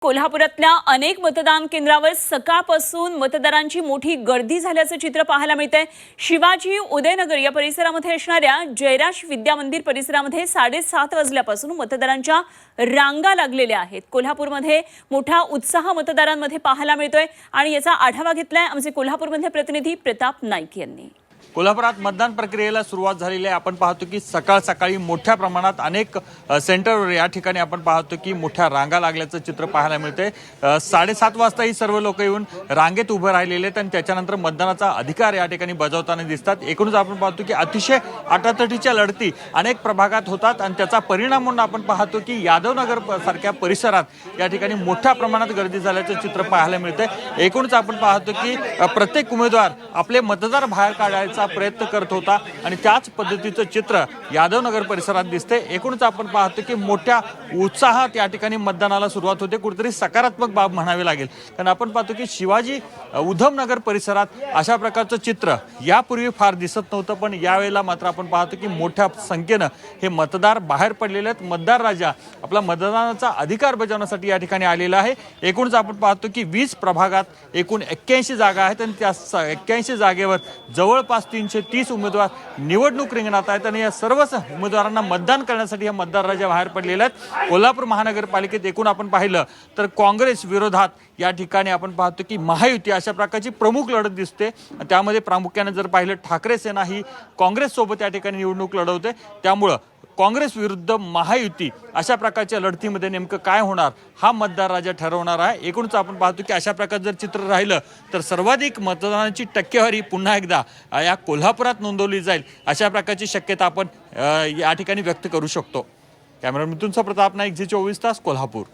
कोल्हापुरातल्या अनेक मतदान केंद्रावर सकाळपासून मतदारांची मोठी गर्दी झाल्याचं चित्र पाहायला मिळतंय। शिवाजी उदयनगर या परिसरामध्ये असणाऱ्या जयराज विद्या मंदिर परिसरामध्ये 7:30 वाजल्यापासून मतदारांच्या रांगा लागलेल्या आहेत। कोल्हापूरमध्ये मोठा उत्साह मतदारांमध्ये पाहायला मिळतोय आणि याचा आढावा घेतलाय आमचे कोल्हापूरमधले प्रतिनिधी प्रताप नाईक यांनी। कोल्हापुरात मतदान प्रक्रियेला सुरुवात झालेली आहे। आपण पाहतो की सकाळी मोठ्या प्रमाणात अनेक सेंटरवर या ठिकाणी आपण पाहतो की मोठ्या रांगा लागल्याचं चित्र पाहायला मिळते। 7:30 वाजता ही सर्व लोक येऊन रांगेत उभे राहिलेले आहेत आणि त्याच्यानंतर मतदानाचा अधिकार या ठिकाणी बजावताना दिसतात। एकूणच आपण पाहतो की अतिशय आटातटीच्या लढती अनेक प्रभागात होतात आणि त्याचा परिणाम म्हणून आपण पाहतो की यादवनगर सारख्या परिसरात या ठिकाणी मोठ्या प्रमाणात गर्दी झाल्याचं चित्र पाहायला मिळते। एकूणच आपण पाहतो की प्रत्येक उमेदवार आपले मतदार बाहेर काढायचा प्रयत्न करत होता आणि त्याच पद्धतीचं चित्र यादवनगर परिसरात दिसते। एकूणच आपण पाहतो की मोठ्या उत्साहात या ठिकाणी मतदानाला सुरुवात होते। कुठेतरी सकारात्मक बाब म्हणावी लागेल, कारण आपण पाहतो की शिवाजी उधमनगर परिसरात अशा प्रकारचं चित्र यापूर्वी फार दिसत नव्हतं, पण यावेळेला मात्र आपण पाहतो की मोठ्या संख्येनं हे मतदार बाहेर पडलेले आहेत। मतदार राजा आपला मतदानाचा अधिकार बजावण्यासाठी या ठिकाणी आलेला आहे। एकूणच आपण पाहतो की 20 प्रभागात एकूण 81 जागा आहेत आणि त्या 81 जागेवर जवळपास 330 उमेदवार निवडणूक रिंगणात आहेत आणि या सर्वच उमेदवारांना मतदान करण्यासाठी हे मतदार राजा बाहेर पडलेले आहेत। कोल्हापूर महानगरपालिकेत एकूण आपण पाहिलं तर काँग्रेस विरोधात या ठिकाणी आपण पाहतो की महायुती अशा प्रकारची प्रमुख लढत दिसते। त्यामध्ये प्रामुख्याने जर पाहिलं ठाकरे सेना ही काँग्रेस सोबत या ठिकाणी निवडणूक लढवते, त्यामुळं काँग्रेस विरुद्ध महायुती अशा प्रकारच्या लढतीमध्ये नेमकं काय होणार हा मतदार राजा ठरवणार आहे। एकूणच आपण पाहतो की अशा प्रकारचं जर चित्र राहिलं तर सर्वाधिक मतदानाची टक्केवारी पुन्हा एकदा या कोल्हापुरात नोंदवली जाईल अशा प्रकारची शक्यता आपण या ठिकाणी व्यक्त करू शकतो। कॅमेरामॅन मिथुन प्रताप नाईक, झी 24 तास, कोल्हापूर।